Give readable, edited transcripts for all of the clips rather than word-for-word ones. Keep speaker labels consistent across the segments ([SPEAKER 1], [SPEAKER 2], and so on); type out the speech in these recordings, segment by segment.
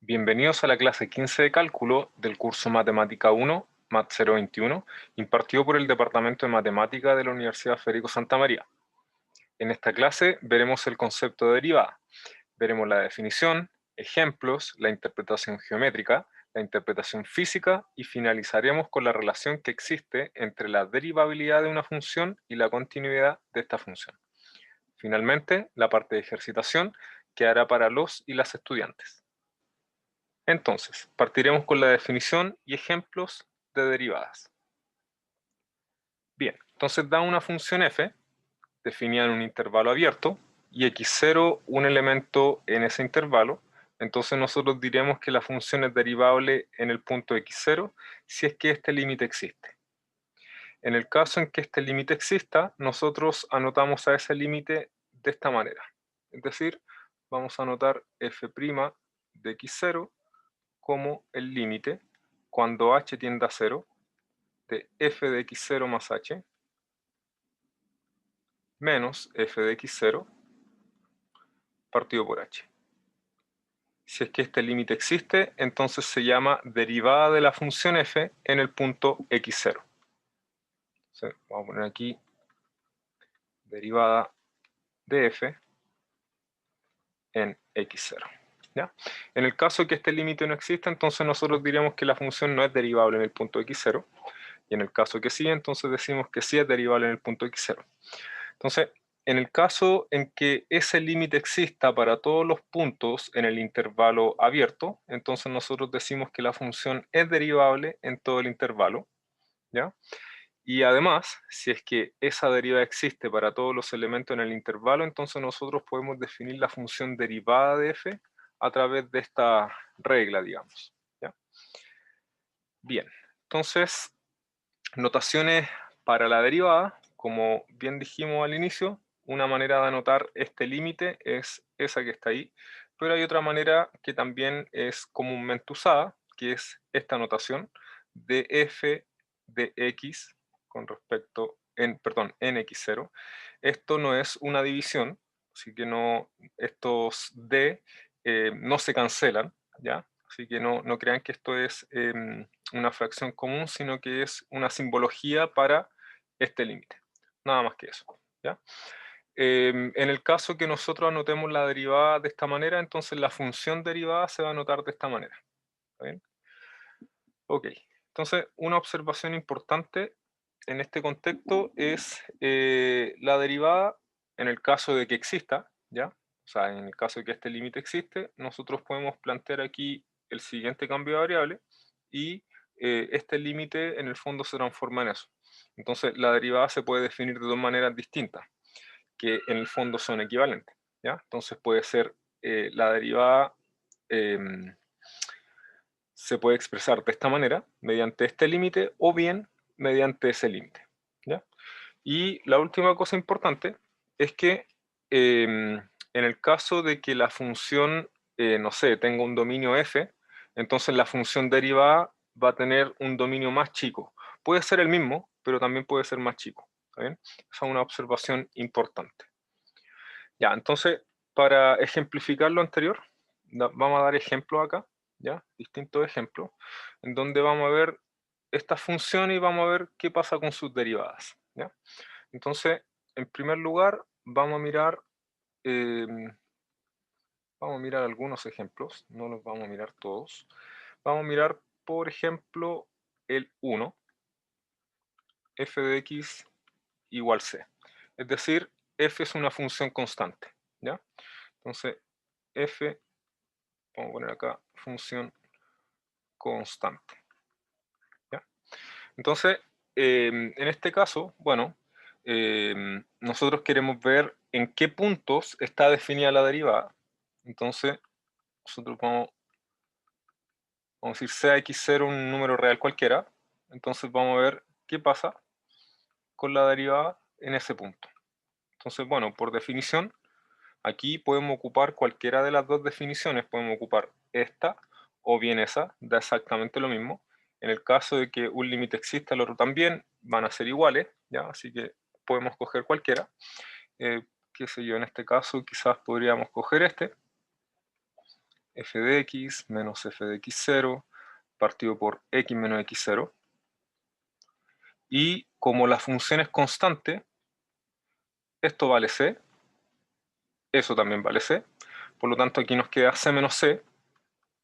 [SPEAKER 1] Bienvenidos a la clase 15 de cálculo del curso Matemática 1, Mat 021, impartido por el Departamento de Matemática de la Universidad Federico Santa María. En esta clase veremos el concepto de derivada. Veremos la definición, ejemplos, la interpretación geométrica, la interpretación física y finalizaremos con la relación que existe entre la derivabilidad de una función y la continuidad de esta función. Finalmente, la parte de ejercitación quedará para los y las estudiantes. Entonces, partiremos con la definición y ejemplos de derivadas. Bien, entonces da una función f, definida en un intervalo abierto, y x0 un elemento en ese intervalo, entonces nosotros diremos que la función es derivable en el punto x0 si es que este límite existe. En el caso en que este límite exista, nosotros anotamos a ese límite de esta manera. Es decir, vamos a anotar f' de x0 como el límite, cuando h tiende a 0, de f de x0 más h, menos f de x0, partido por h. Si es que este límite existe, entonces se llama derivada de la función f en el punto x0. Entonces, vamos a poner aquí derivada de f en x0. ¿Ya? En el caso que este límite no exista, entonces nosotros diremos que la función no es derivable en el punto x0, y en el caso que sí, entonces decimos que sí es derivable en el punto x0. Entonces, en el caso en que ese límite exista para todos los puntos en el intervalo abierto, entonces nosotros decimos que la función es derivable en todo el intervalo, ¿ya? Y además, si es que esa derivada existe para todos los elementos en el intervalo, entonces nosotros podemos definir la función derivada de f a través de esta regla, digamos, ¿ya? Bien, entonces, notaciones para la derivada, como bien dijimos al inicio, una manera de anotar este límite es esa que está ahí, pero hay otra manera que también es comúnmente usada, que es esta notación de f de x con respecto, en x0. Esto no es una división, así que no, estos d no se cancelan, ¿ya? Así que no crean que esto es una fracción común, sino que es una simbología para este límite. Nada más que eso, ¿ya? En el caso que nosotros anotemos la derivada de esta manera, entonces la función derivada se va a anotar de esta manera. ¿Está bien? Ok, entonces una observación importante en este contexto es la derivada en el caso de que exista, ¿ya? O sea, en el caso de que este límite existe, nosotros podemos plantear aquí el siguiente cambio de variable y este límite en el fondo se transforma en eso. Entonces la derivada se puede definir de dos maneras distintas, que en el fondo son equivalentes, ¿ya? Entonces puede ser la derivada se puede expresar de esta manera, mediante este límite, o bien mediante ese límite, ¿ya? Y la última cosa importante es que en el caso de que la función, no sé, tenga un dominio f, entonces la función derivada va a tener un dominio más chico. Puede ser el mismo, pero también puede ser más chico, ¿está bien? Esa es una observación importante. Ya, entonces, para ejemplificar lo anterior, vamos a dar ejemplos acá, ¿ya? Distintos ejemplos, en donde vamos a ver estas funciones y vamos a ver qué pasa con sus derivadas, ¿ya? Entonces, en primer lugar, vamos a mirar algunos ejemplos, no los vamos a mirar todos. Vamos a mirar, por ejemplo, el 1, f de x igual c. Es decir, f es una función constante, ¿ya? Entonces, f, vamos a poner acá, función constante, ¿ya? Entonces, en este caso, bueno, nosotros queremos ver en qué puntos está definida la derivada. Entonces, nosotros vamos a decir sea x0 un número real cualquiera. Entonces vamos a ver qué pasa con la derivada en ese punto. Entonces, bueno, por definición, aquí podemos ocupar cualquiera de las dos definiciones. Podemos ocupar esta o bien esa, da exactamente lo mismo. En el caso de que un límite exista, el otro también, van a ser iguales, ¿ya? Así que podemos coger cualquiera. Qué sé yo, en este caso quizás podríamos coger este. f de x menos f de x0 partido por x menos x0. Y como la función es constante, esto vale c, eso también vale c. Por lo tanto, aquí nos queda c menos c,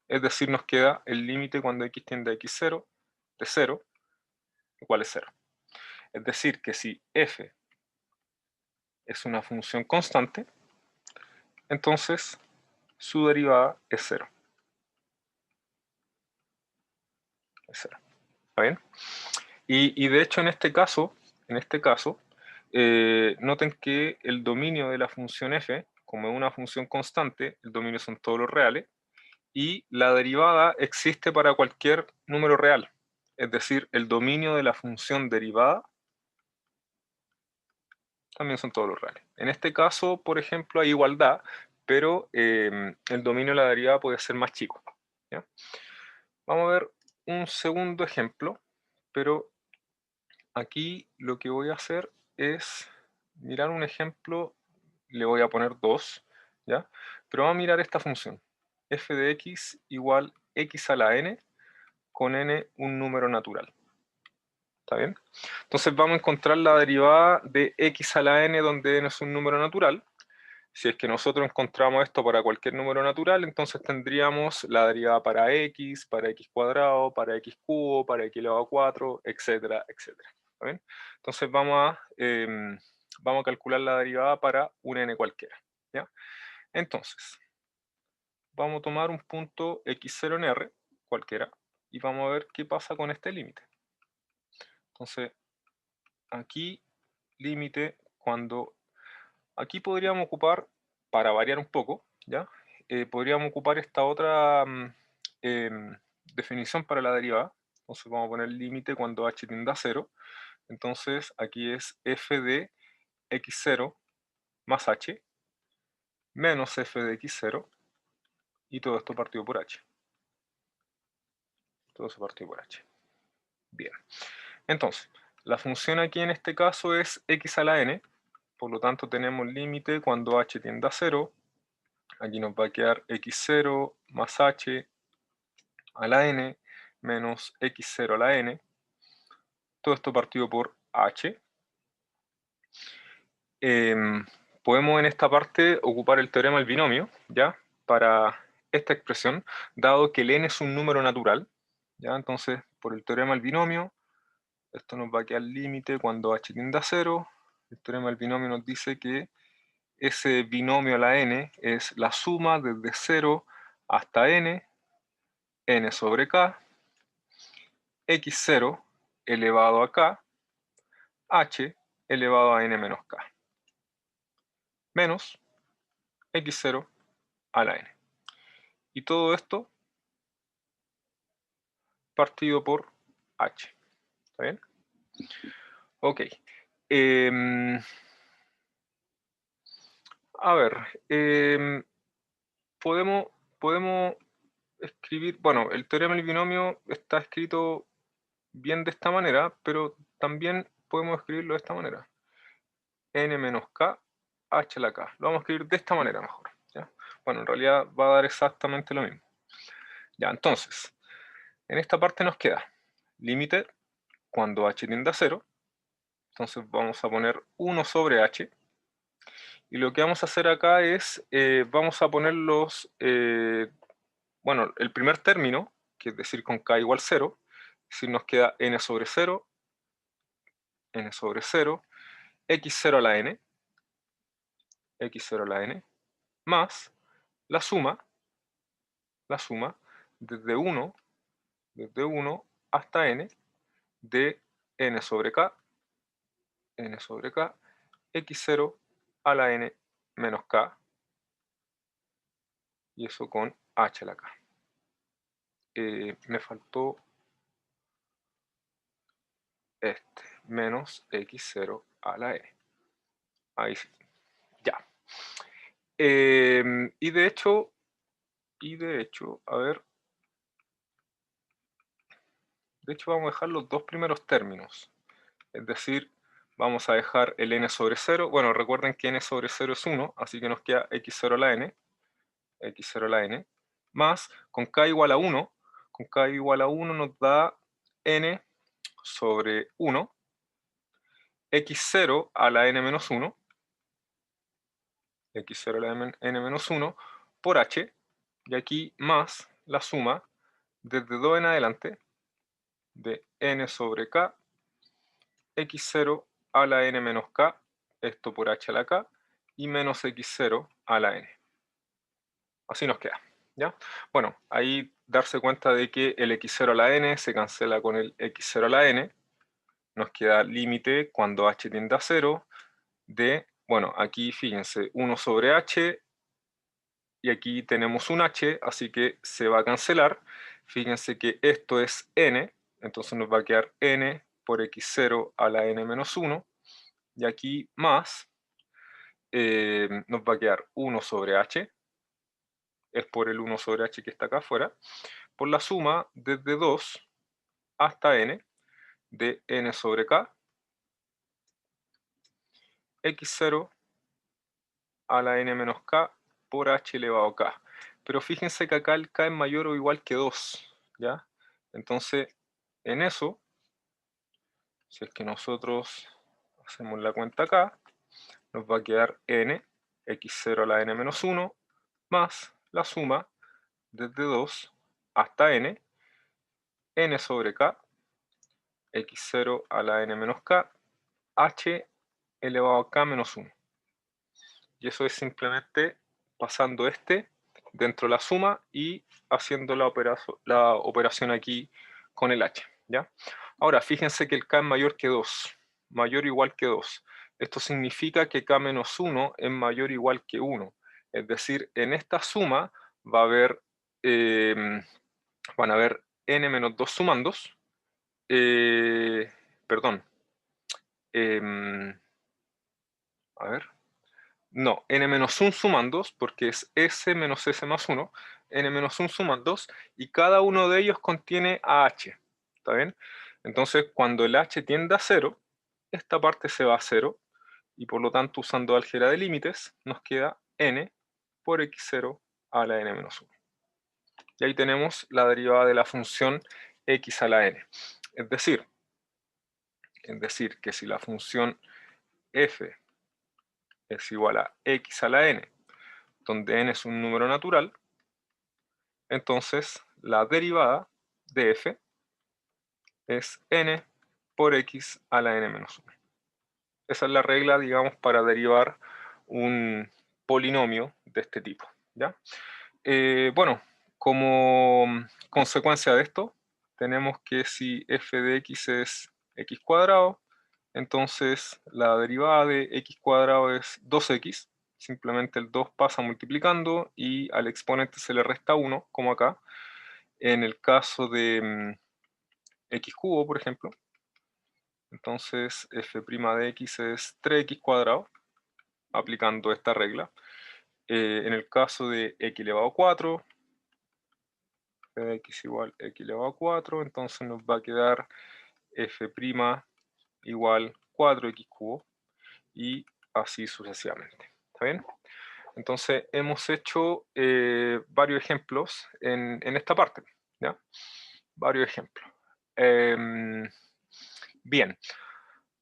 [SPEAKER 1] es decir, nos queda el límite cuando x tiende a x0 de 0 igual es 0. Es decir, que si f es una función constante, entonces su derivada es 0. Es 0. ¿Está bien? Y de hecho en este caso, noten que el dominio de la función f, como es una función constante, el dominio son todos los reales, y la derivada existe para cualquier número real. Es decir, el dominio de la función derivada también son todos los reales. En este caso, por ejemplo, hay igualdad, pero el dominio de la derivada puede ser más chico, ¿ya? Vamos a ver un segundo ejemplo, pero aquí lo que voy a hacer es mirar un ejemplo, le voy a poner 2, ¿ya? Pero vamos a mirar esta función, f de x igual x a la n, con n un número natural. ¿Está bien? Entonces vamos a encontrar la derivada de x a la n donde n es un número natural. Si es que nosotros encontramos esto para cualquier número natural, entonces tendríamos la derivada para x cuadrado, para x cubo, para x elevado a 4, etcétera, etcétera. ¿Está bien? Entonces vamos a calcular la derivada para un n cualquiera, ¿ya? Entonces, vamos a tomar un punto x0 en R, cualquiera, y vamos a ver qué pasa con este límite. Entonces, aquí, límite, aquí podríamos ocupar, para variar un poco, ¿ya? Podríamos ocupar esta otra definición para la derivada. Entonces vamos a poner límite cuando h tiende a 0. Entonces aquí es f de x0 más h menos f de x0 y todo esto partido por h. Todo eso partido por h. Bien. Entonces, la función aquí en este caso es x a la n. Por lo tanto tenemos límite cuando h tiende a 0. Aquí nos va a quedar x0 más h a la n menos x0 a la n. Todo esto partido por h. Podemos en esta parte ocupar el teorema del binomio, ¿ya? Para esta expresión, dado que el n es un número natural, ¿ya? Entonces, por el teorema del binomio, esto nos va a quedar límite cuando h tiende a 0. El teorema del binomio nos dice que ese binomio a la n es la suma desde 0 hasta n sobre k, x0 elevado a k, h elevado a n menos k, menos x0 a la n. Y todo esto partido por h. ¿Está bien? Ok. A ver, podemos escribir, bueno, el teorema del binomio está escrito bien de esta manera, pero también podemos escribirlo de esta manera. N menos K, H a la K. Lo vamos a escribir de esta manera mejor, ¿ya? Bueno, en realidad va a dar exactamente lo mismo. Ya, entonces, en esta parte nos queda límite cuando H tiende a 0. Entonces vamos a poner 1 sobre H. Y lo que vamos a hacer acá es, vamos a poner bueno, el primer término, que es decir con K igual 0, si nos queda N sobre 0, N sobre 0, X0 a la N, X0 a la N, más la suma desde 1 hasta N, de N sobre K, X0 a la N menos K, y eso con H a la K. Me faltó este, menos x0 a la n. Ahí sí, ya. Y de hecho, a ver, de hecho vamos a dejar los dos primeros términos. Es decir, vamos a dejar el n sobre 0. Bueno, recuerden que n sobre 0 es 1, así que nos queda x0 a la n, más con k igual a 1, con k igual a 1 nos da n sobre 1, x0 a la n menos 1, x0 a la n menos 1, por h, y aquí más la suma desde 2 en adelante de n sobre k, x0 a la n menos k, esto por h a la k, y menos x0 a la n. Así nos queda, ¿ya? Bueno, ahí darse cuenta de que el x0 a la n se cancela con el x0 a la n, nos queda límite cuando h tiende a 0 de, bueno, aquí fíjense, 1 sobre h, y aquí tenemos un h, así que se va a cancelar. Fíjense que esto es n, entonces nos va a quedar n por x0 a la n menos 1, y aquí más, nos va a quedar 1 sobre h, es por el 1 sobre h que está acá afuera, por la suma desde 2 hasta n de n sobre k, x0 a la n menos k por h elevado a k. Pero fíjense que acá el k es mayor o igual que 2, ¿ya? Entonces, en eso, si es que nosotros hacemos la cuenta acá, nos va a quedar n, x0 a la n menos 1, más la suma desde 2 hasta n, n sobre k, x0 a la n menos k, h elevado a k menos 1. Y eso es simplemente pasando este dentro de la suma y haciendo la operación aquí con el h, ¿ya? Ahora, fíjense que el k es mayor que 2, mayor o igual que 2. Esto significa que k menos 1 es mayor o igual que 1. Es decir, en esta suma va a haber, van a haber n menos 2 sumandos, perdón, a ver, no, n-1 sumandos, porque es s menos s más 1, n-1 sumandos, y cada uno de ellos contiene a h, ¿está bien? Entonces, cuando el h tiende a 0, esta parte se va a 0, y por lo tanto, usando álgebra de límites, nos queda n por x0 a la n-1. Y ahí tenemos la derivada de la función x a la n. Es decir, que si la función f es igual a x a la n, donde n es un número natural, entonces la derivada de f es n por x a la n menos 1. Esa es la regla, digamos, para derivar un polinomio de este tipo, ¿ya? Bueno, como consecuencia de esto, tenemos que si f de x es x cuadrado, entonces la derivada de x cuadrado es 2x, simplemente el 2 pasa multiplicando y al exponente se le resta 1, como acá. En el caso de x cubo, por ejemplo, entonces f' de x es 3x cuadrado, aplicando esta regla. En el caso de x elevado a 4, f de x igual x elevado a 4, entonces nos va a quedar f' igual 4x cubo, y así sucesivamente. ¿Está bien? Entonces hemos hecho varios ejemplos en esta parte, ¿ya? Varios ejemplos. Bien,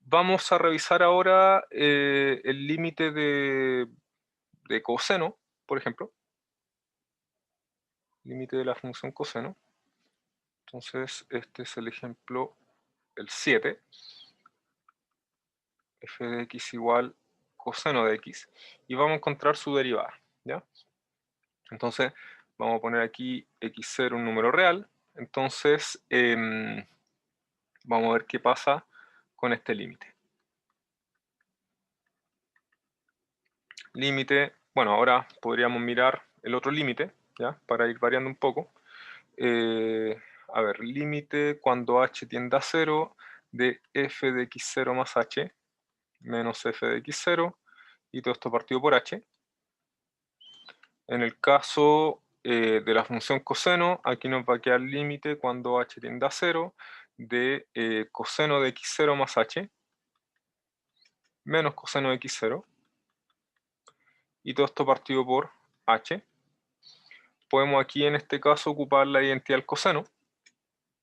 [SPEAKER 1] vamos a revisar ahora el límite de coseno, por ejemplo. Límite de la función coseno. Entonces este es el ejemplo, el 7. F de x igual coseno de x. Y vamos a encontrar su derivada, ¿ya? Entonces vamos a poner aquí x0 un número real. Entonces vamos a ver qué pasa con este límite. Límite, bueno, ahora podríamos mirar el otro límite, ¿ya? Para ir variando un poco. A ver, límite cuando h tiende a 0 de f de x0 más h menos f de x0, y todo esto partido por h. En el caso de la función coseno, aquí nos va a quedar límite cuando h tiende a 0 de coseno de x0 más h menos coseno de x0, y todo esto partido por h. podemos aquí en este caso ocupar la identidad del coseno.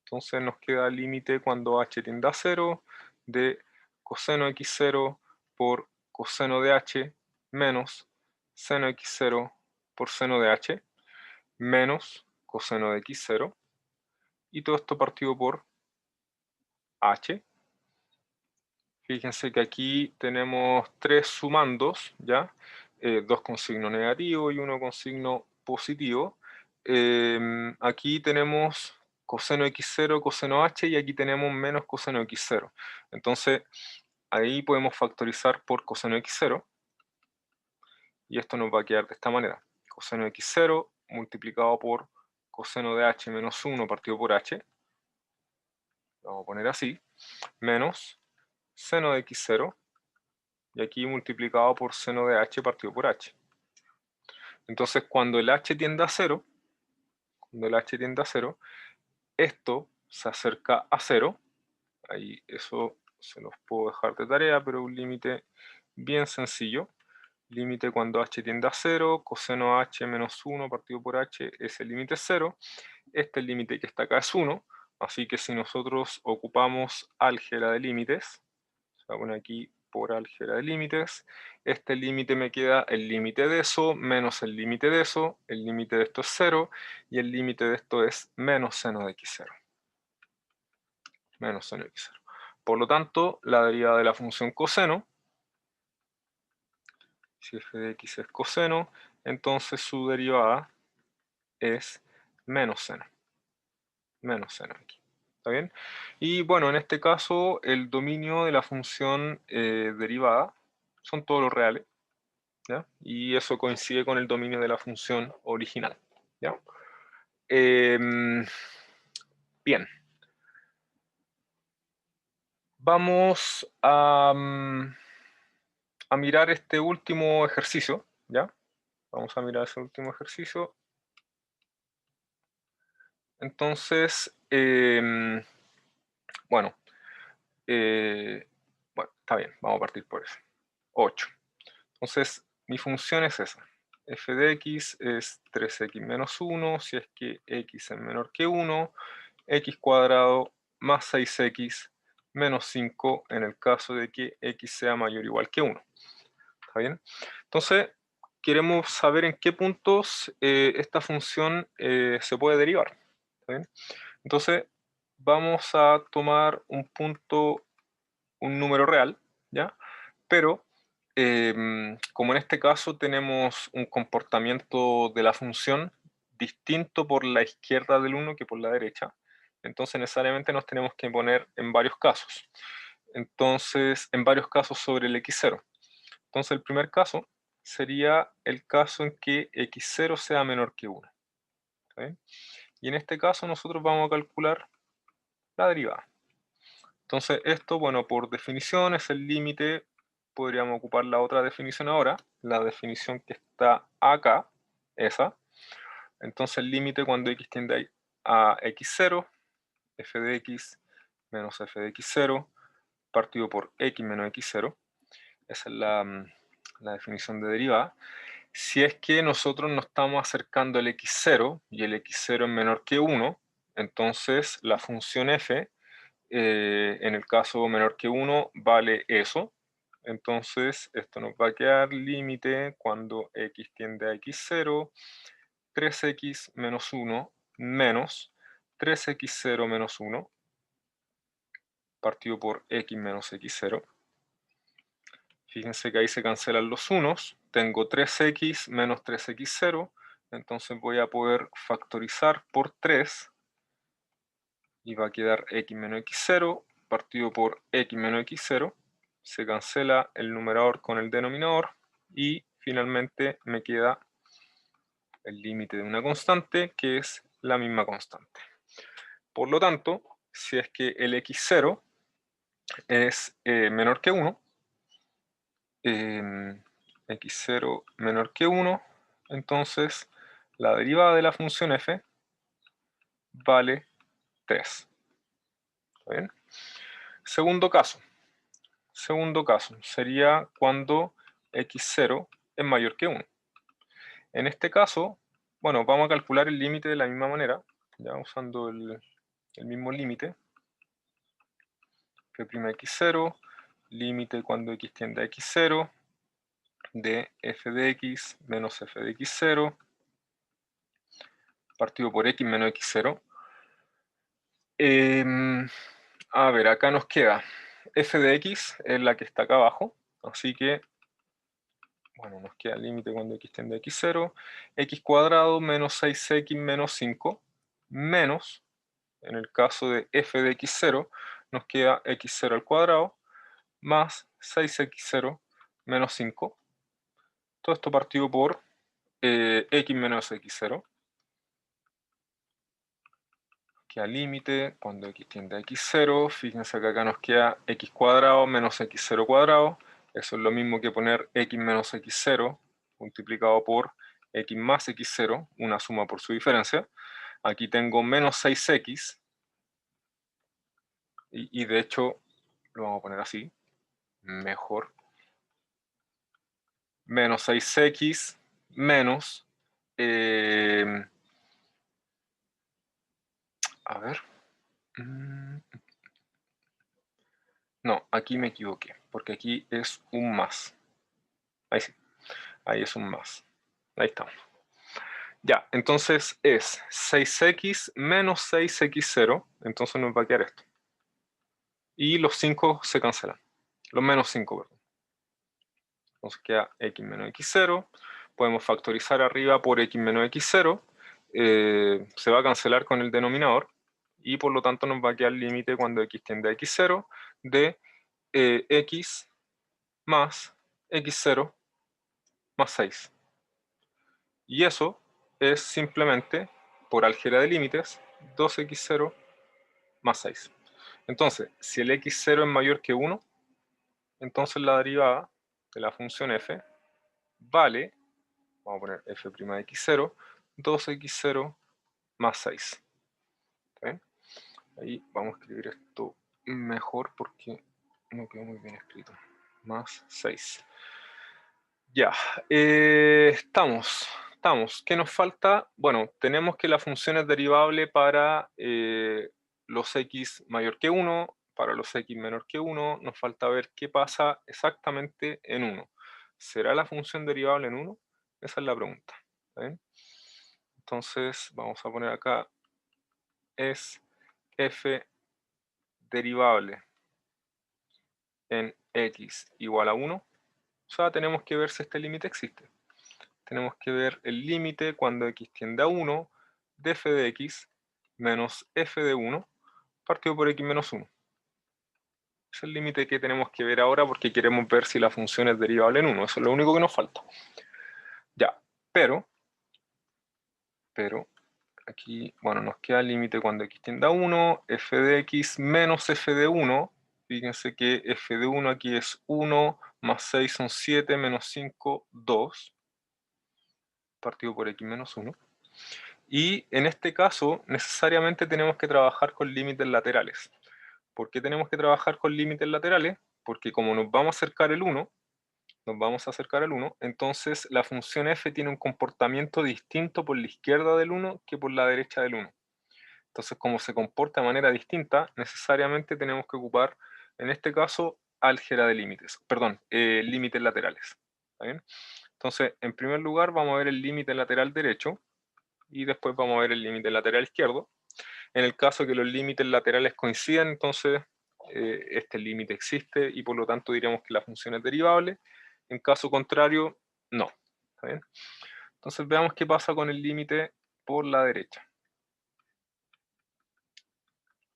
[SPEAKER 1] Entonces nos queda el límite cuando h tiende a 0 de coseno de x0 por coseno de h menos seno de x0 por seno de h menos coseno de x0, y todo esto partido por h. Fíjense que aquí tenemos tres sumandos, ¿ya? Dos con signo negativo y uno con signo positivo. Aquí tenemos coseno x0, coseno h, y aquí tenemos menos coseno x0. Entonces, ahí podemos factorizar por coseno x0, y esto nos va a quedar de esta manera. Coseno x0 multiplicado por coseno de h menos 1 partido por h, vamos a poner así, menos seno de x0, y aquí multiplicado por seno de h partido por h. Entonces, cuando el h tiende a 0, esto se acerca a 0. Ahí eso se los puedo dejar de tarea, pero un límite bien sencillo. Límite cuando h tiende a 0, coseno h menos 1 partido por h es el límite 0. Este límite que está acá es 1, así que si nosotros ocupamos álgebra de límites, se va a poner aquí por álgebra de límites, este límite me queda el límite de eso menos el límite de eso, el límite de esto es 0, y el límite de esto es menos seno de x0. Menos seno de x0. Por lo tanto, la derivada de la función coseno, si f de x es coseno, entonces su derivada es menos seno. Menos seno aquí. ¿Está bien? Y bueno, en este caso, el dominio de la función derivada son todos los reales, ¿ya? Y eso coincide con el dominio de la función original, ¿ya? Bien. Vamos a mirar este último ejercicio, ¿ya? Vamos a mirar ese último ejercicio. Entonces, bueno, está bien, vamos a partir por eso. 8. Entonces, mi función es esa. F de x es 3x menos 1, si es que x es menor que 1, x cuadrado más 6x menos 5 en el caso de que x sea mayor o igual que 1. ¿Está bien? Entonces, queremos saber en qué puntos esta función se puede derivar. ¿Está bien? Entonces, vamos a tomar un punto, un número real, ¿ya? Pero, como en este caso tenemos un comportamiento de la función distinto por la izquierda del 1 que por la derecha, entonces necesariamente nos tenemos que poner en varios casos. Entonces, en varios casos sobre el x0. Entonces, el primer caso sería el caso en que x0 sea menor que 1. ¿Está bien? Y en este caso nosotros vamos a calcular la derivada. Entonces esto, bueno, por definición es el límite, podríamos ocupar la otra definición ahora, la definición que está acá, esa. Entonces el límite cuando x tiende a x0, f de x menos f de x0, partido por x menos x0, esa es la definición de derivada. Si es que nosotros nos estamos acercando al x0 y el x0 es menor que 1, entonces la función f en el caso menor que 1 vale eso. Entonces esto nos va a quedar límite cuando x tiende a x0, 3x menos 1 menos 3x0 menos 1 partido por x menos x0. Fíjense que ahí se cancelan los unos. Tengo 3x menos 3x0. Entonces voy a poder factorizar por 3 y va a quedar x menos x0 partido por x menos x0, se cancela el numerador con el denominador y finalmente me queda el límite de una constante que es la misma constante. Por lo tanto, si es que el x0 es menor que 1, x0 menor que 1, entonces la derivada de la función f vale 3. ¿Está bien? Segundo caso sería cuando x0 es mayor que 1. En este caso, Bueno, vamos a calcular el límite de la misma manera, ya usando el mismo límite. F'x0, límite cuando x tiende a x0, de f de x menos f de x0, partido por x menos x0. A ver, acá nos queda f de x, es la que está acá abajo, así que, bueno, nos queda el límite cuando x tiende a x0, x cuadrado menos 6x menos 5, menos, en el caso de f de x0, nos queda x0 al cuadrado, más 6x0 menos 5. Todo esto partido por x menos x0. Queda límite cuando x tiende a x0. Fíjense que acá nos queda x cuadrado menos x0 cuadrado. Eso es lo mismo que poner x menos x0 multiplicado por x más x0, una suma por su diferencia. Aquí tengo menos 6x, y de hecho lo vamos a poner así, mejor. Menos 6x menos, a ver, no, aquí me equivoqué, porque aquí es un más. Ahí sí, ahí es un más. Ahí estamos. Ya, entonces es 6x menos 6x0, entonces nos va a quedar esto. Y los 5 se cancelan, los menos 5, perdón. Entonces queda x menos x0, podemos factorizar arriba por x menos x0, se va a cancelar con el denominador, y por lo tanto nos va a quedar el límite cuando x tiende a x0 de x más x0 más 6. Y eso es simplemente, por álgebra de límites, 2x0 más 6. Entonces, si el x0 es mayor que 1, entonces la derivada de la función f vale, vamos a poner f' de x0, 2x0 más 6. ¿Está bien? Ahí vamos a escribir esto mejor porque no quedó muy bien escrito. Más 6. Ya, estamos. ¿Qué nos falta? Bueno, tenemos que la función es derivable para los x mayor que 1, para los x menor que 1. Nos falta ver qué pasa exactamente en 1. ¿Será la función derivable en 1? Esa es la pregunta. ¿Está bien? Entonces, vamos a poner acá, es f derivable en x igual a 1. O sea, tenemos que ver si este límite existe. Tenemos que ver el límite cuando x tiende a 1 de f de x menos f de 1 partido por x menos 1. Es el límite que tenemos que ver ahora porque queremos ver si la función es derivable en 1. Eso es lo único que nos falta. Ya, pero aquí, bueno, nos queda el límite cuando x tiende a 1, f de x menos f de 1. Fíjense que f de 1 aquí es 1, más 6 son 7, menos 5, 2, partido por x menos 1. Y en este caso, necesariamente tenemos que trabajar con límites laterales. ¿Por qué tenemos que trabajar con límites laterales? Porque como nos vamos a acercar al 1, entonces la función f tiene un comportamiento distinto por la izquierda del 1 que por la derecha del 1. Entonces, como se comporta de manera distinta, necesariamente tenemos que ocupar, en este caso, álgebra de límites, perdón, límites laterales. ¿Está bien? Entonces, en primer lugar, vamos a ver el límite lateral derecho, y después vamos a ver el límite lateral izquierdo. En el caso que los límites laterales coincidan, entonces este límite existe y por lo tanto diríamos que la función es derivable. En caso contrario, no. ¿Está bien? Entonces veamos qué pasa con el límite por la derecha.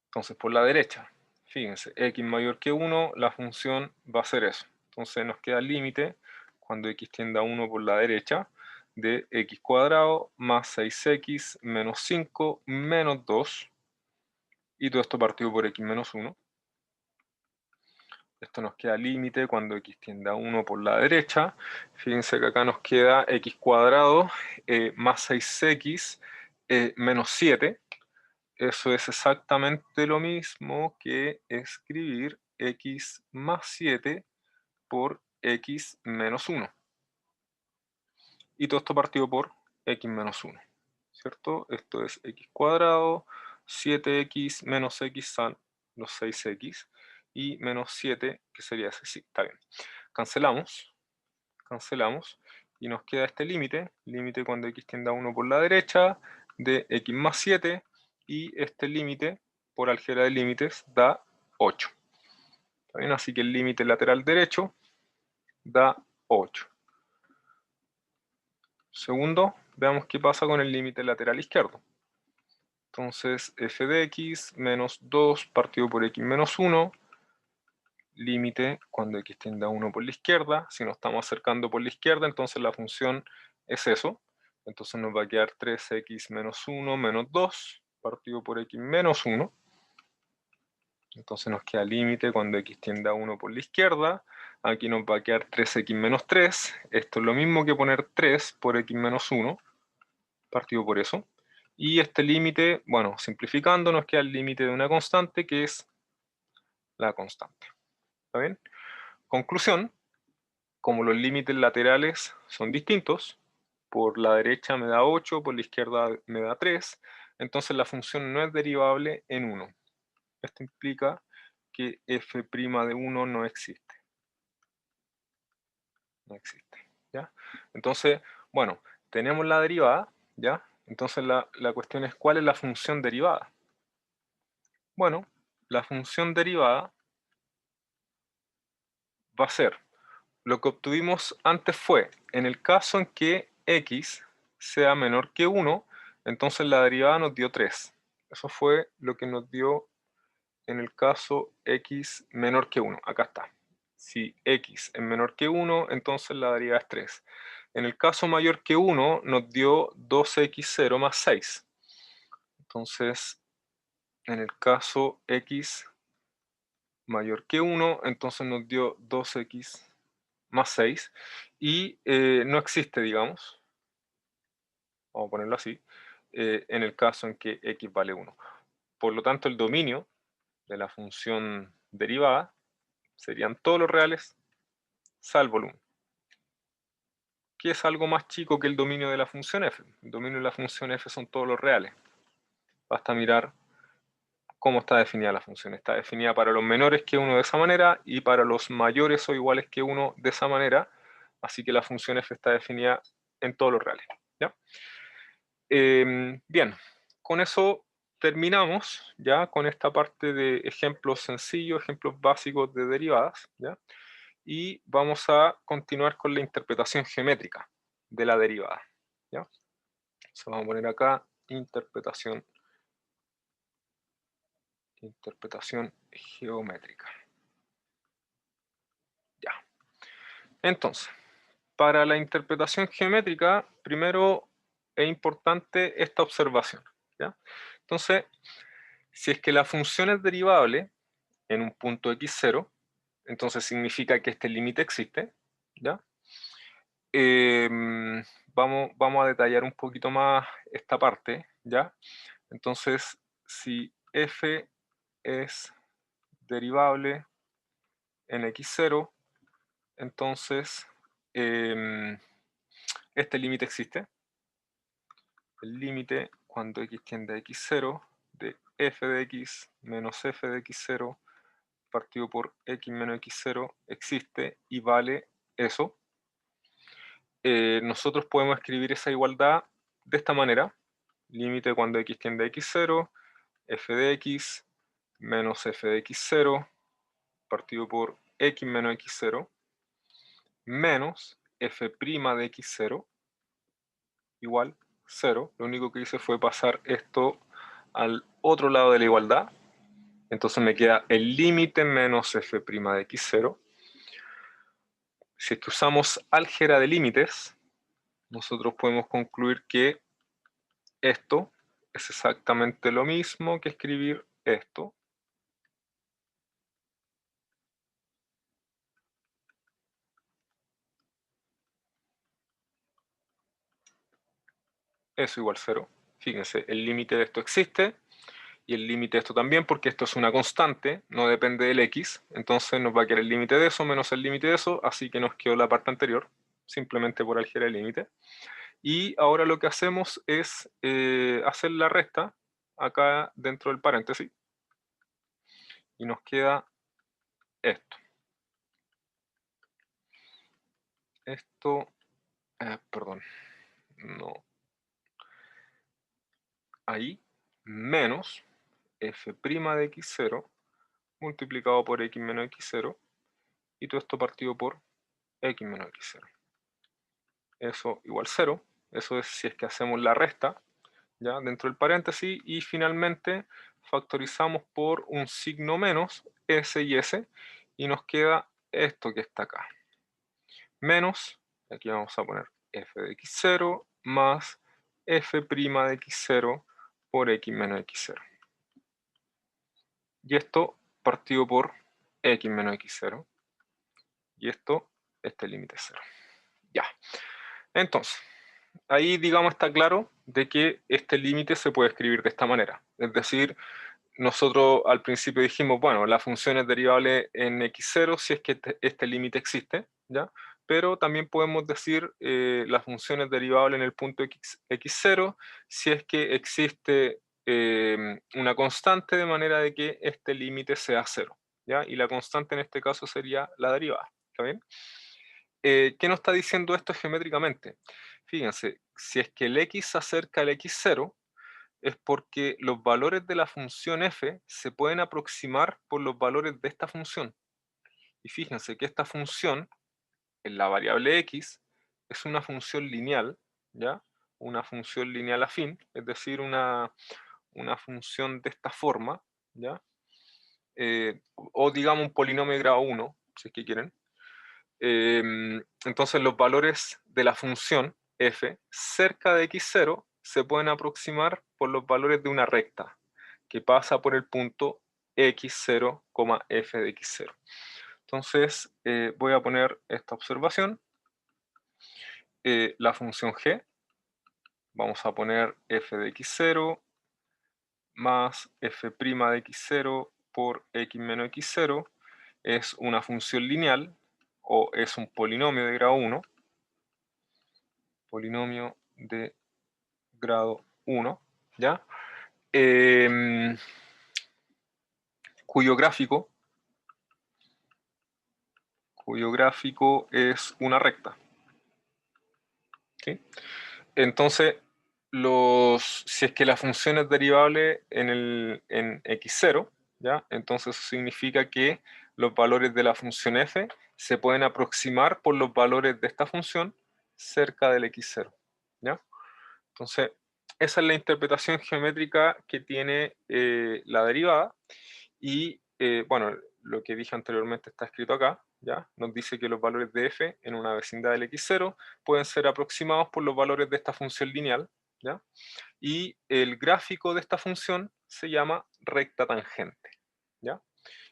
[SPEAKER 1] Entonces por la derecha, fíjense, x mayor que 1, la función va a ser eso. Entonces nos queda el límite cuando x tiende a 1 por la derecha de x cuadrado más 6x menos 5 menos 2, y todo esto partido por x menos 1. Esto nos queda límite cuando x tiende a 1 por la derecha. Fíjense que acá nos queda x cuadrado más 6x menos 7. Eso es exactamente lo mismo que escribir x más 7 por x menos 1. Y todo esto partido por x menos 1. ¿cierto? Esto es x cuadrado, 7x menos x son los 6x, y menos 7, que sería ese, sí, está bien. Cancelamos, y nos queda este límite cuando x tiende a 1 por la derecha, de x más 7, y este límite, por álgebra de límites, da 8. ¿Está bien? Así que el límite lateral derecho da 8. Segundo, veamos qué pasa con el límite lateral izquierdo. Entonces, f de x menos 2 partido por x menos 1, límite cuando x tiende a 1 por la izquierda. Si nos estamos acercando por la izquierda, entonces la función es eso. Entonces nos va a quedar 3x menos 1 menos 2 partido por x menos 1. Entonces nos queda límite cuando x tiende a 1 por la izquierda. Aquí nos va a quedar 3x menos 3. Esto es lo mismo que poner 3 por x menos 1 partido por eso. Y este límite, bueno, simplificando, nos queda el límite de una constante, que es la constante. ¿Está bien? Conclusión, como los límites laterales son distintos, por la derecha me da 8, por la izquierda me da 3, entonces la función no es derivable en 1. Esto implica que f' de 1 no existe. No existe, ¿ya? Entonces, bueno, tenemos la derivada, ¿ya? Entonces la cuestión es, ¿cuál es la función derivada? Bueno, la función derivada va a ser, lo que obtuvimos antes fue, en el caso en que x sea menor que 1, entonces la derivada nos dio 3. Eso fue lo que nos dio en el caso x menor que 1. Acá está. Si x es menor que 1, entonces la derivada es 3. En el caso mayor que 1, nos dio 2x0 más 6. Entonces, en el caso x mayor que 1, entonces nos dio 2x más 6. Y no existe, digamos, vamos a ponerlo así, en el caso en que x vale 1. Por lo tanto, el dominio de la función derivada serían todos los reales, salvo el 1. ¿Qué es algo más chico que el dominio de la función f? El dominio de la función f son todos los reales. Basta mirar cómo está definida la función. Está definida para los menores que 1 de esa manera y para los mayores o iguales que 1 de esa manera. Así que la función f está definida en todos los reales, ¿ya? Bien, con eso terminamos ya con esta parte de ejemplos sencillos, ejemplos básicos de derivadas, ¿ya? Y vamos a continuar con la interpretación geométrica de la derivada, ¿ya? Entonces vamos a poner acá interpretación geométrica. Ya. Entonces, para la interpretación geométrica, primero es importante esta observación, ¿ya? Entonces, si es que la función es derivable en un punto x0, entonces significa que este límite existe, ¿ya? Vamos a detallar un poquito más esta parte, ¿ya? Entonces, si f es derivable en x0, entonces este límite existe. El límite cuando x tiende a x0 de f de x menos f de x0 partido por x menos x0 existe y vale eso. Nosotros podemos escribir esa igualdad de esta manera. Límite cuando x tiende a x0, f de x menos f de x0 partido por x menos x0 menos f' de x0 igual 0. Lo único que hice fue pasar esto al otro lado de la igualdad. Entonces me queda el límite menos f' de x0. Si es que usamos álgebra de límites, nosotros podemos concluir que esto es exactamente lo mismo que escribir esto. Eso igual 0. Fíjense, el límite de esto existe y el límite de esto también, porque esto es una constante, no depende del x. Entonces nos va a quedar el límite de eso menos el límite de eso, así que nos quedó la parte anterior, simplemente por álgebra de límite. Y ahora lo que hacemos es hacer la resta acá dentro del paréntesis. Y nos queda esto. Esto, perdón, no. Ahí, menos f' de x0 multiplicado por x menos x0 y todo esto partido por x menos x0. Eso igual 0. Eso es si es que hacemos la resta, ¿ya? Dentro del paréntesis, y finalmente factorizamos por un signo menos, s y s, y nos queda esto que está acá. Menos, aquí vamos a poner f de x0 más f' de x0 por x menos x0. Y esto partido por x menos x0. Y esto, este límite es 0. Ya. Entonces, ahí digamos está claro de que este límite se puede escribir de esta manera. Es decir, nosotros al principio dijimos, bueno, la función es derivable en x0 si es que este límite existe, ¿ya? Pero también podemos decir la función es derivable en el punto x0 si es que existe una constante de manera de que este límite sea 0, ¿ya? Y la constante en este caso sería la derivada, ¿está bien? ¿Qué nos está diciendo esto geométricamente? Fíjense, si es que el x se acerca al x0, es porque los valores de la función f se pueden aproximar por los valores de esta función. Y fíjense que esta función, en la variable x, es una función lineal, ¿ya? Una función lineal afín, es decir, una función de esta forma, ¿ya? O digamos un polinomio de grado 1, si es que quieren. Entonces los valores de la función f cerca de x0 se pueden aproximar por los valores de una recta que pasa por el punto x0, f de x0. Entonces voy a poner esta observación. La función g, vamos a poner f de x0 más f' de x0 por x menos x0 es una función lineal o es un polinomio de grado 1. Polinomio de grado 1, ¿ya? Cuyo gráfico es una recta. ¿Sí? Entonces, si es que la función es derivable en x0, ¿ya? Entonces eso significa que los valores de la función f se pueden aproximar por los valores de esta función cerca del x0, ¿ya? Entonces, esa es la interpretación geométrica que tiene la derivada. Y, bueno, lo que dije anteriormente está escrito acá, ¿ya? Nos dice que los valores de f en una vecindad del x0 pueden ser aproximados por los valores de esta función lineal, ¿ya? Y el gráfico de esta función se llama recta tangente, ¿ya?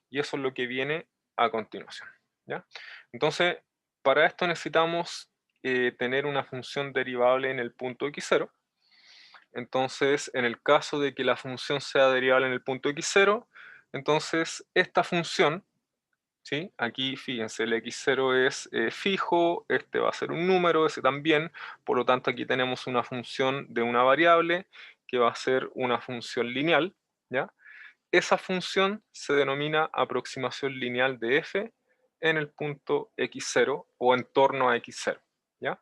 [SPEAKER 1] Y eso es lo que viene a continuación, ¿ya? Entonces, para esto necesitamos tener una función derivable en el punto x0. Entonces, en el caso de que la función sea derivable en el punto x0, entonces esta función, ¿sí? Aquí fíjense, el x0 es fijo, este va a ser un número, ese también, por lo tanto aquí tenemos una función de una variable que va a ser una función lineal, ¿ya? Esa función se denomina aproximación lineal de f en el punto x0 o en torno a x0, ¿ya?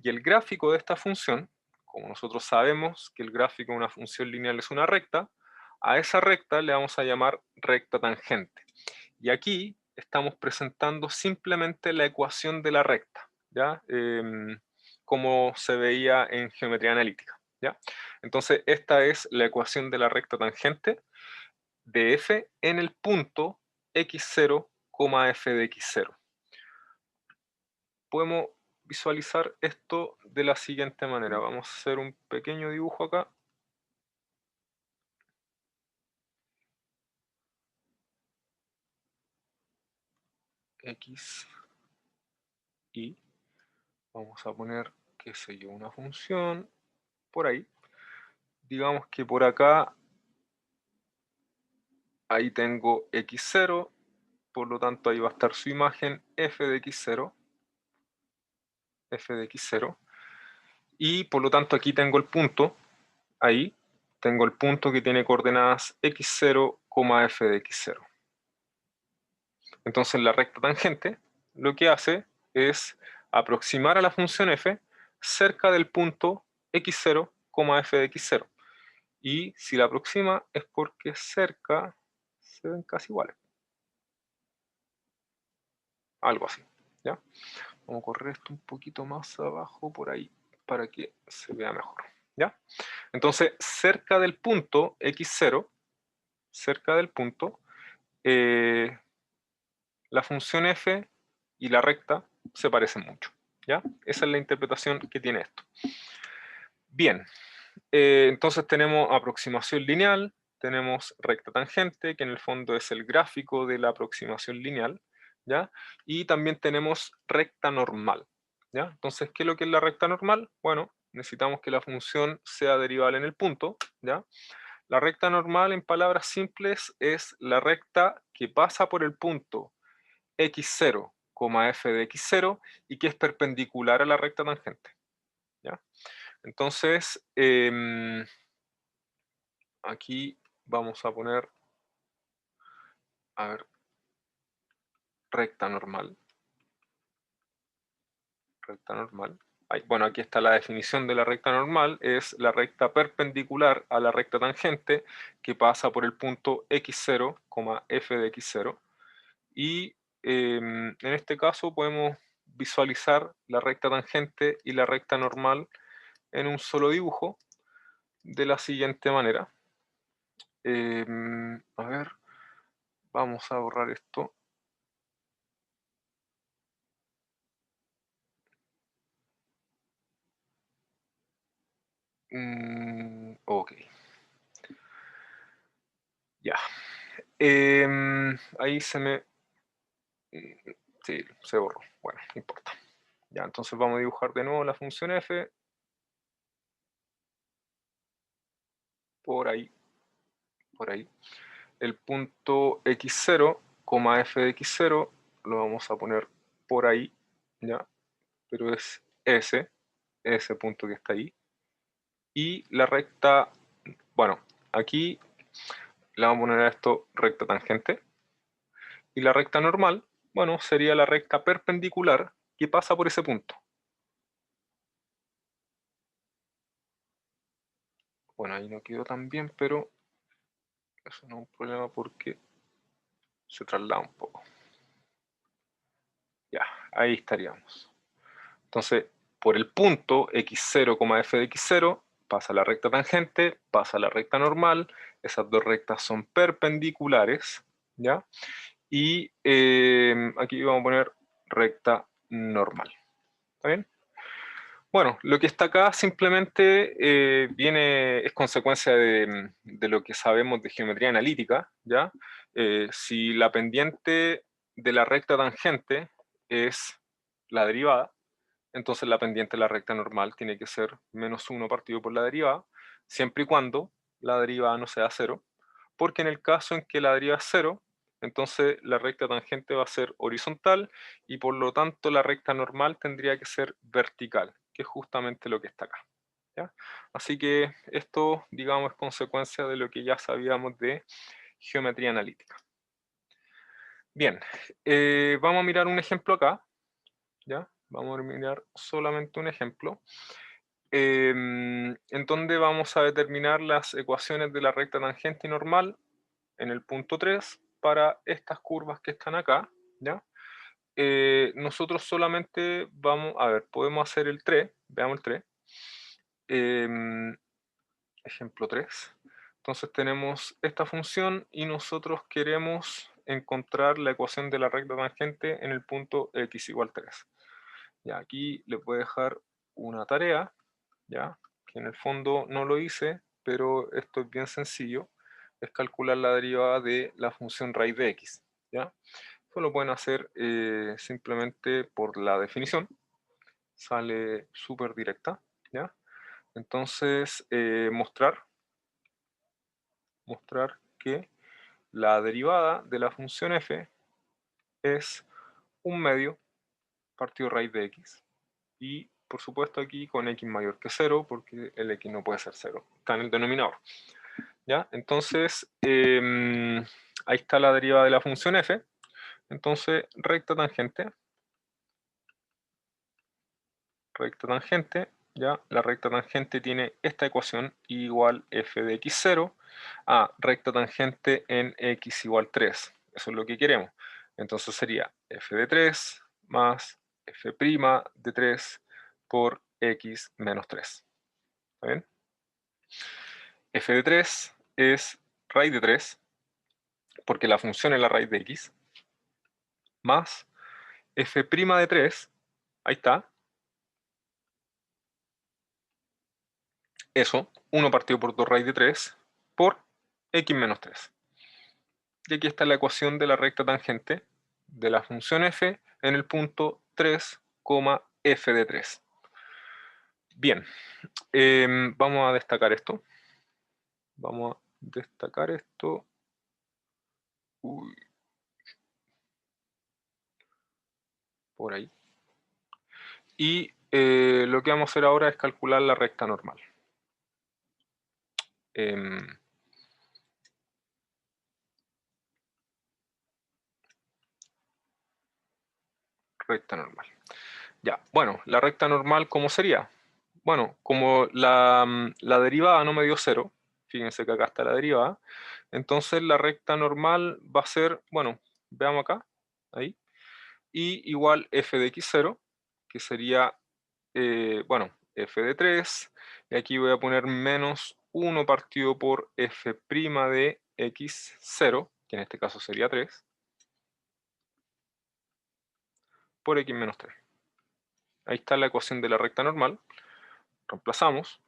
[SPEAKER 1] Y el gráfico de esta función, como nosotros sabemos que el gráfico de una función lineal es una recta, a esa recta le vamos a llamar recta tangente. Y aquí estamos presentando simplemente la ecuación de la recta, ¿ya? Como se veía en geometría analítica, ¿ya? Entonces esta es la ecuación de la recta tangente de f en el punto x0, f de x0. Podemos visualizar esto de la siguiente manera. Vamos a hacer un pequeño dibujo acá. X, y vamos a poner, qué sé yo, una función por ahí. Digamos que por acá, ahí tengo x0, por lo tanto ahí va a estar su imagen f de x0, y por lo tanto aquí tengo el punto, ahí tengo el punto que tiene coordenadas x0, f de x0. Entonces la recta tangente lo que hace es aproximar a la función f cerca del punto x0, f de x0. Y si la aproxima es porque cerca se ven casi iguales. Algo así, ¿ya? Vamos a correr esto un poquito más abajo por ahí para que se vea mejor, ¿ya? Entonces, cerca del punto x0, cerca del punto, la función f y la recta se parecen mucho, ¿ya? Esa es la interpretación que tiene esto. Bien, entonces tenemos aproximación lineal, tenemos recta tangente, que en el fondo es el gráfico de la aproximación lineal, ¿ya? Y también tenemos recta normal, ¿ya? Entonces, ¿qué es lo que es la recta normal? Bueno, necesitamos que la función sea derivable en el punto, ¿ya? La recta normal, en palabras simples, es la recta que pasa por el punto x0, f de x0 y que es perpendicular a la recta tangente, ¿ya? Entonces, aquí vamos a poner, a ver, recta normal. Recta normal. Bueno, aquí está la definición de la recta normal. Es la recta perpendicular a la recta tangente que pasa por el punto x0, f de x0. Y en este caso podemos visualizar la recta tangente y la recta normal en un solo dibujo de la siguiente manera. A ver, vamos a borrar esto. Ok. Ya. Ahí se me... Sí, se borró. Bueno, no importa. Ya, entonces vamos a dibujar de nuevo la función f. Por ahí. Por ahí. El punto x0, f de x0, lo vamos a poner por ahí, ¿ya? Pero es ese punto que está ahí. Y la recta, bueno, aquí le vamos a poner a esto recta tangente. Y la recta normal, bueno, sería la recta perpendicular que pasa por ese punto. Bueno, ahí no quedó tan bien, pero eso no es un problema porque se traslada un poco. Ya, ahí estaríamos. Entonces, por el punto x0, f de x0, pasa la recta tangente, pasa la recta normal, esas dos rectas son perpendiculares, ¿ya? Y aquí vamos a poner recta normal, ¿está bien? Bueno, lo que está acá simplemente es consecuencia de lo que sabemos de geometría analítica, ¿ya? Si la pendiente de la recta tangente es la derivada, entonces la pendiente de la recta normal tiene que ser -1 partido por la derivada, siempre y cuando la derivada no sea 0, porque en el caso en que la derivada es 0, entonces la recta tangente va a ser horizontal y por lo tanto la recta normal tendría que ser vertical, que es justamente lo que está acá, ¿ya? Así que esto, digamos, es consecuencia de lo que ya sabíamos de geometría analítica. Bien, vamos a mirar un ejemplo acá, ¿ya? Vamos a mirar solamente un ejemplo, en donde vamos a determinar las ecuaciones de la recta tangente y normal en el punto 3 para estas curvas que están acá, ¿ya? Nosotros solamente vamos, a ver, podemos hacer el 3, veamos el 3. Ejemplo 3. Entonces tenemos esta función y nosotros queremos encontrar la ecuación de la recta tangente en el punto x igual 3. Ya, aquí les voy a dejar una tarea, ya, que en el fondo no lo hice, pero esto es bien sencillo, es calcular la derivada de la función raíz de x, ya. Esto lo pueden hacer simplemente por la definición, sale súper directa, ya. Entonces, mostrar que la derivada de la función f es 1 medio partido raíz de x y por supuesto, aquí con x mayor que 0, porque el x no puede ser 0, está en el denominador. ¿Ya? Entonces, ahí está la derivada de la función f. Entonces, recta tangente, ¿ya? La recta tangente tiene esta ecuación igual f de x0 a recta tangente en x igual 3. Eso es lo que queremos. Entonces sería f de 3 más f' de 3 por x menos 3. ¿Está bien? F de 3 es raíz de 3, porque la función es la raíz de x, más f' de 3, ahí está, eso, 1 partido por 2 raíz de 3, por x menos 3. Y aquí está la ecuación de la recta tangente de la función f en el punto 3, f de 3. Bien, vamos a destacar esto. Vamos a destacar esto. Uy, por ahí. Y lo que vamos a hacer ahora es calcular la recta normal. Recta normal. Ya, bueno, la recta normal, ¿cómo sería? Bueno, como la derivada no me dio 0, fíjense que acá está la derivada, entonces la recta normal va a ser, bueno, veamos acá, ahí, y igual f de x0, que sería, bueno, f de 3, y aquí voy a poner menos 1 partido por f' de x0, que en este caso sería 3, por x menos 3. Ahí está la ecuación de la recta normal, reemplazamos,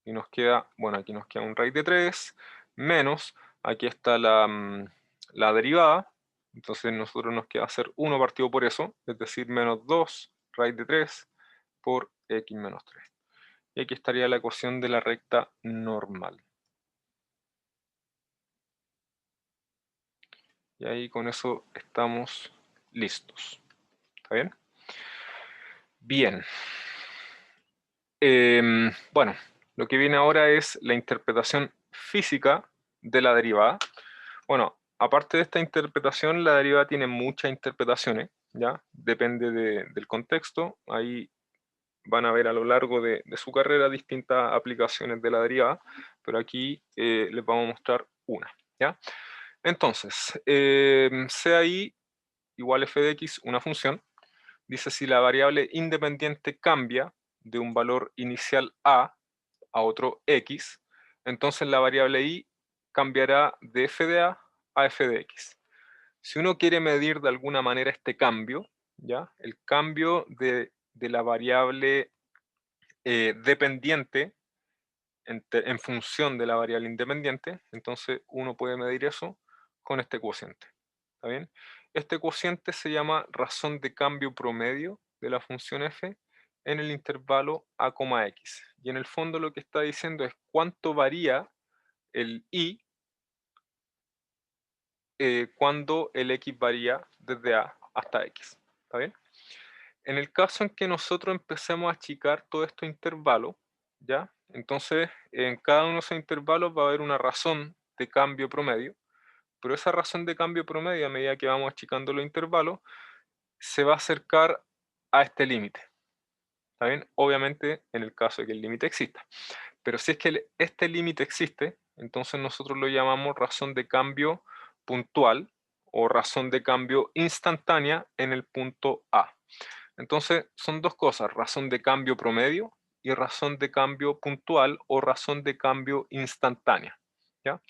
[SPEAKER 1] y nos queda, bueno, aquí nos queda un raíz de 3, menos, aquí está la derivada, entonces nosotros nos queda hacer 1 partido por eso, es decir, menos 2 raíz de 3 por x menos 3. Y aquí estaría la ecuación de la recta normal. Y ahí con eso estamos listos. ¿Está bien? Bien. Bueno, lo que viene ahora es la interpretación física de la derivada. Bueno, aparte de esta interpretación, la derivada tiene muchas interpretaciones, ¿ya? Depende del contexto. Ahí van a ver a lo largo de su carrera distintas aplicaciones de la derivada, pero aquí les vamos a mostrar una, ¿ya? Entonces, sea i igual f de x, una función, dice si la variable independiente cambia de un valor inicial a otro x, entonces la variable y cambiará de f de a f de x. Si uno quiere medir de alguna manera este cambio, ¿ya? El cambio de la variable dependiente en función de la variable independiente, entonces uno puede medir eso con este cociente. ¿Está bien? Este cociente se llama razón de cambio promedio de la función f en el intervalo a, x. Y en el fondo lo que está diciendo es cuánto varía el y cuando el x varía desde a hasta x. ¿Está bien? En el caso en que nosotros empecemos a achicar todo estos intervalos, ¿ya? Entonces, en cada uno de esos intervalos va a haber una razón de cambio promedio, pero esa razón de cambio promedio, a medida que vamos achicando los intervalos, se va a acercar a este límite. ¿Está bien? Obviamente, en el caso de que el límite exista. Pero si es que este límite existe, entonces nosotros lo llamamos razón de cambio puntual o razón de cambio instantánea en el punto A. Entonces, son dos cosas, razón de cambio promedio y razón de cambio puntual o razón de cambio instantánea. ¿Ya?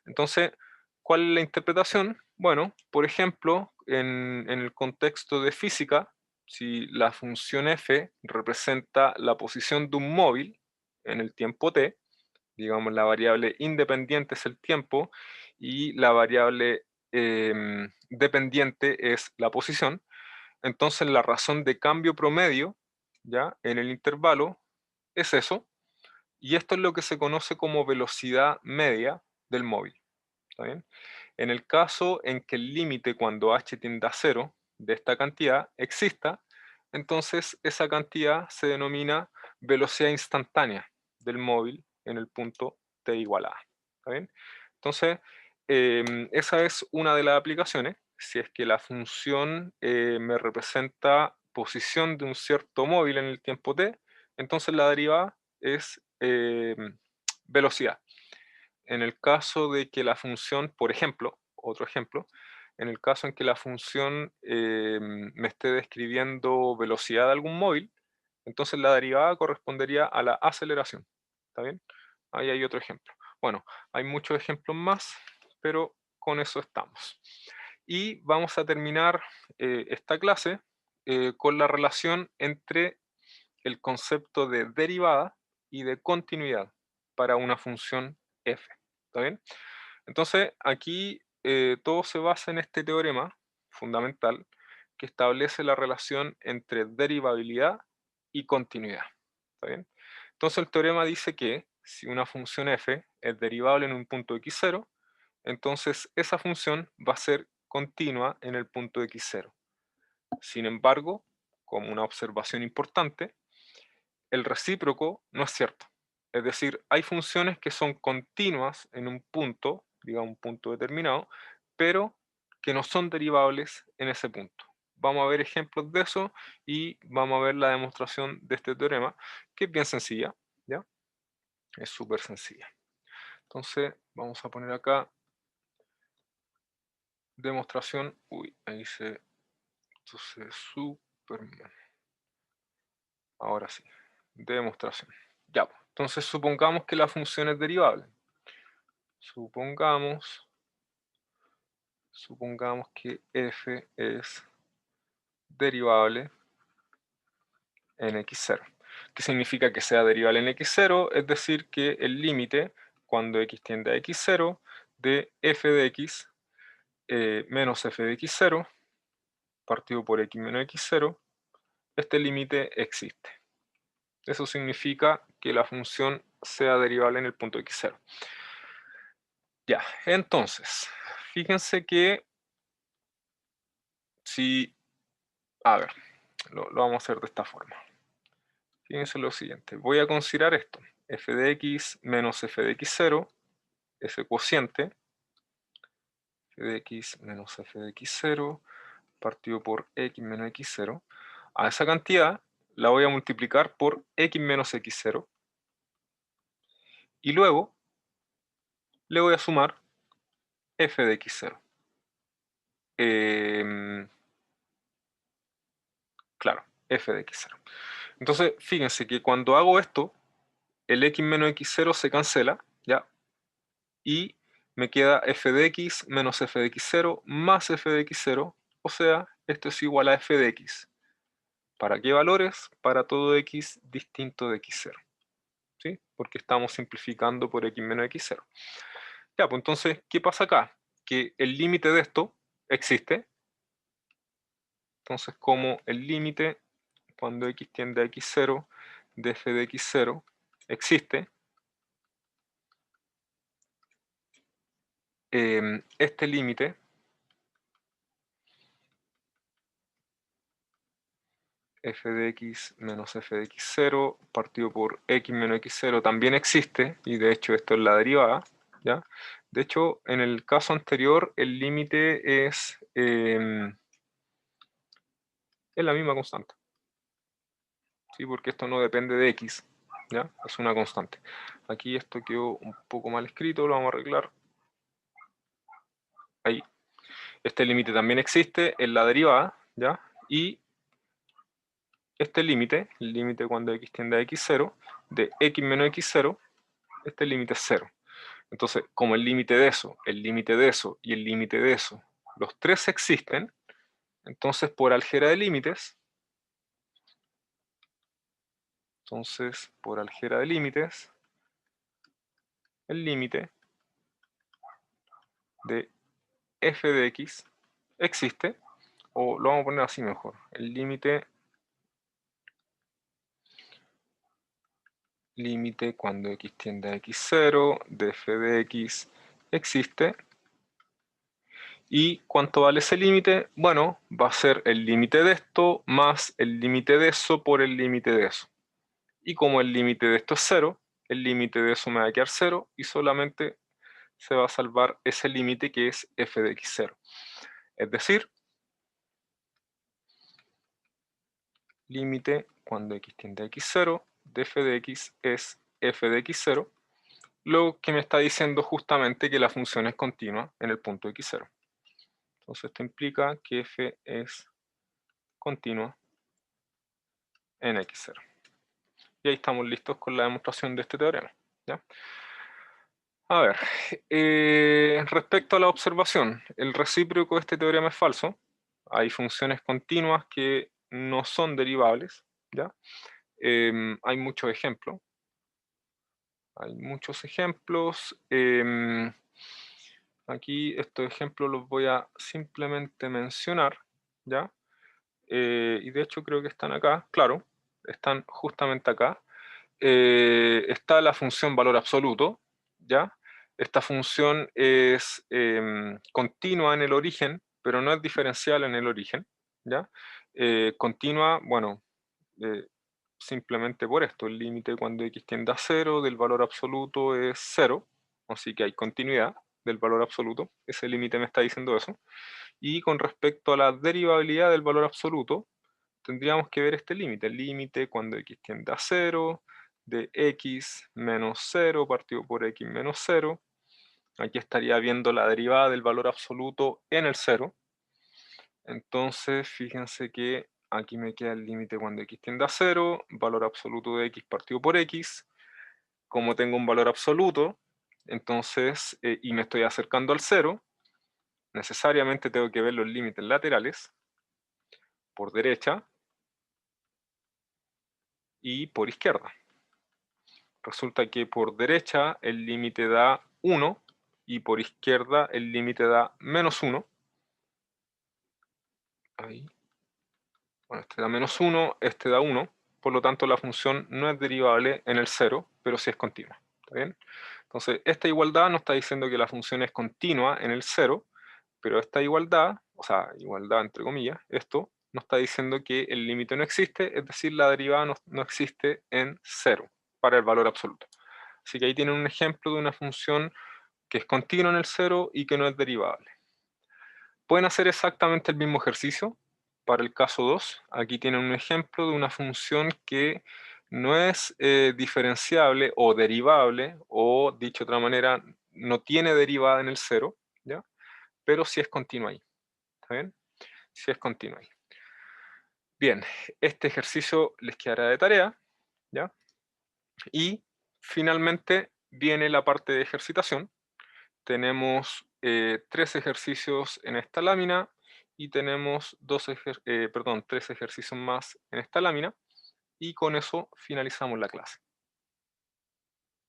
[SPEAKER 1] Entonces, ¿cuál es la interpretación? Bueno, por ejemplo, en el contexto de física, si la función f representa la posición de un móvil en el tiempo t, digamos la variable independiente es el tiempo y la variable dependiente es la posición, entonces la razón de cambio promedio, ¿ya? En el intervalo es eso, y esto es lo que se conoce como velocidad media del móvil. ¿Está bien? En el caso en que el límite cuando h tiende a 0 de esta cantidad exista, entonces esa cantidad se denomina velocidad instantánea del móvil en el punto t igual a. ¿Está bien? Entonces, esa es una de las aplicaciones. Si es que la función me representa posición de un cierto móvil en el tiempo t, entonces la derivada es velocidad. En el caso de que la función, por ejemplo, otro ejemplo, en el caso en que la función me esté describiendo velocidad de algún móvil, entonces la derivada correspondería a la aceleración. ¿Está bien? Ahí hay otro ejemplo. Bueno, hay muchos ejemplos más, pero con eso estamos. Y vamos a terminar esta clase con la relación entre el concepto de derivada y de continuidad para una función f. ¿Está bien? Entonces, aquí todo se basa en este teorema fundamental que establece la relación entre derivabilidad y continuidad. ¿Está bien? Entonces, el teorema dice que si una función f es derivable en un punto x0, entonces esa función va a ser continua en el punto x0. Sin embargo, como una observación importante, el recíproco no es cierto. Es decir, hay funciones que son continuas en un punto, digamos un punto determinado, pero que no son derivables en ese punto. Vamos a ver ejemplos de eso y vamos a ver la demostración de este teorema, que es bien sencilla, ¿ya? Es súper sencilla. Entonces, vamos a poner acá demostración. Uy, ahí se... Entonces, Superman. Ahora sí, demostración. Ya, pues. Entonces supongamos que la función es derivable. Supongamos que f es derivable en x0. ¿Qué significa que sea derivable en x0? Es decir, que el límite, cuando x tiende a x0, de f de x menos f de x0, partido por x menos x0, este límite existe. Eso significa que la función sea derivable en el punto x0. Ya, entonces, fíjense que si, a ver, lo vamos a hacer de esta forma. Fíjense lo siguiente, voy a considerar esto, f de x menos f de x0, ese cociente, f de x menos f de x0, partido por x menos x0, a esa cantidad la voy a multiplicar por x menos x0, y luego le voy a sumar f de x0. Claro, f de x0. Entonces, fíjense que cuando hago esto, el x menos x0 se cancela, ¿ya? Y me queda f de x menos f de x0 más f de x0, o sea, esto es igual a f de x. ¿Para qué valores? Para todo x distinto de x0, ¿sí? Porque estamos simplificando por x menos x0. Ya, pues entonces, ¿qué pasa acá? Que el límite de esto existe. Entonces, como el límite cuando x tiende a x0 de f de x0 existe, este límite f de x menos f de x0 partido por x menos x0 también existe, y de hecho esto es la derivada, ¿ya? De hecho, en el caso anterior el límite es la misma constante, ¿sí? Porque esto no depende de x, ¿ya? Es una constante. Aquí esto quedó un poco mal escrito, lo vamos a arreglar. Ahí. Este límite también existe en la derivada, ¿ya? Y este límite, el límite cuando x tiende a x0, de x menos x0, este límite es 0. Entonces, como el límite de eso, el límite de eso y el límite de eso, los tres existen, entonces por álgebra de límites, el límite de f de x existe, o lo vamos a poner así mejor, el límite cuando x tiende a x0 de f de x existe, ¿Y cuánto vale ese límite? Bueno, va a ser el límite de esto más el límite de eso por el límite de eso. Y como el límite de esto es 0, el límite de eso me va a quedar 0 y solamente se va a salvar ese límite que es f de x0. Es decir, límite cuando x tiende a x0 de f de x es f de x0, lo que me está diciendo justamente que la función es continua en el punto x0. Entonces esto implica que f es continua en x0. Y ahí estamos listos con la demostración de este teorema, ¿ya? A ver, respecto a la observación, el recíproco de este teorema es falso. Hay funciones continuas que no son derivables, ¿ya? Hay muchos ejemplos. Hay muchos ejemplos. Aquí estos ejemplos los voy a simplemente mencionar, ¿ya? Y de hecho creo que están acá, claro, están justamente acá. Está la función valor absoluto, ¿ya? Esta función es continua en el origen, pero no es diferencial en el origen, ¿ya? Continua, bueno, simplemente por esto, el límite cuando x tiende a 0 del valor absoluto es 0, así que hay continuidad del valor absoluto, ese límite me está diciendo eso. Y con respecto a la derivabilidad del valor absoluto, tendríamos que ver este límite, el límite cuando x tiende a 0, de x menos 0 partido por x menos 0. Aquí estaría viendo la derivada del valor absoluto en el 0. Entonces, fíjense que aquí me queda el límite cuando x tiende a 0, valor absoluto de x partido por x. Como tengo un valor absoluto, entonces, y me estoy acercando al 0, necesariamente tengo que ver los límites laterales, por derecha y por izquierda. Resulta que por derecha el límite da 1 y por izquierda el límite da menos 1. Ahí. Bueno, este da menos 1, este da 1. Por lo tanto, la función no es derivable en el 0, pero sí es continua. ¿Está bien? Entonces, esta igualdad nos está diciendo que la función es continua en el 0, pero esta igualdad, o sea, igualdad entre comillas, esto nos está diciendo que el límite no existe, es decir, la derivada no existe en 0 para el valor absoluto. Así que ahí tienen un ejemplo de una función que es continua en el 0 y que no es derivable. Pueden hacer exactamente el mismo ejercicio para el caso 2. Aquí tienen un ejemplo de una función que no es diferenciable o derivable, o dicho de otra manera, no tiene derivada en el 0, ¿ya? Pero sí es continua ahí. ¿Está bien? Sí es continua ahí. Bien, este ejercicio les quedará de tarea, ¿ya? Y finalmente viene la parte de ejercitación. Tenemos 3 ejercicios en esta lámina y tenemos 3 ejercicios más en esta lámina, y con eso finalizamos la clase.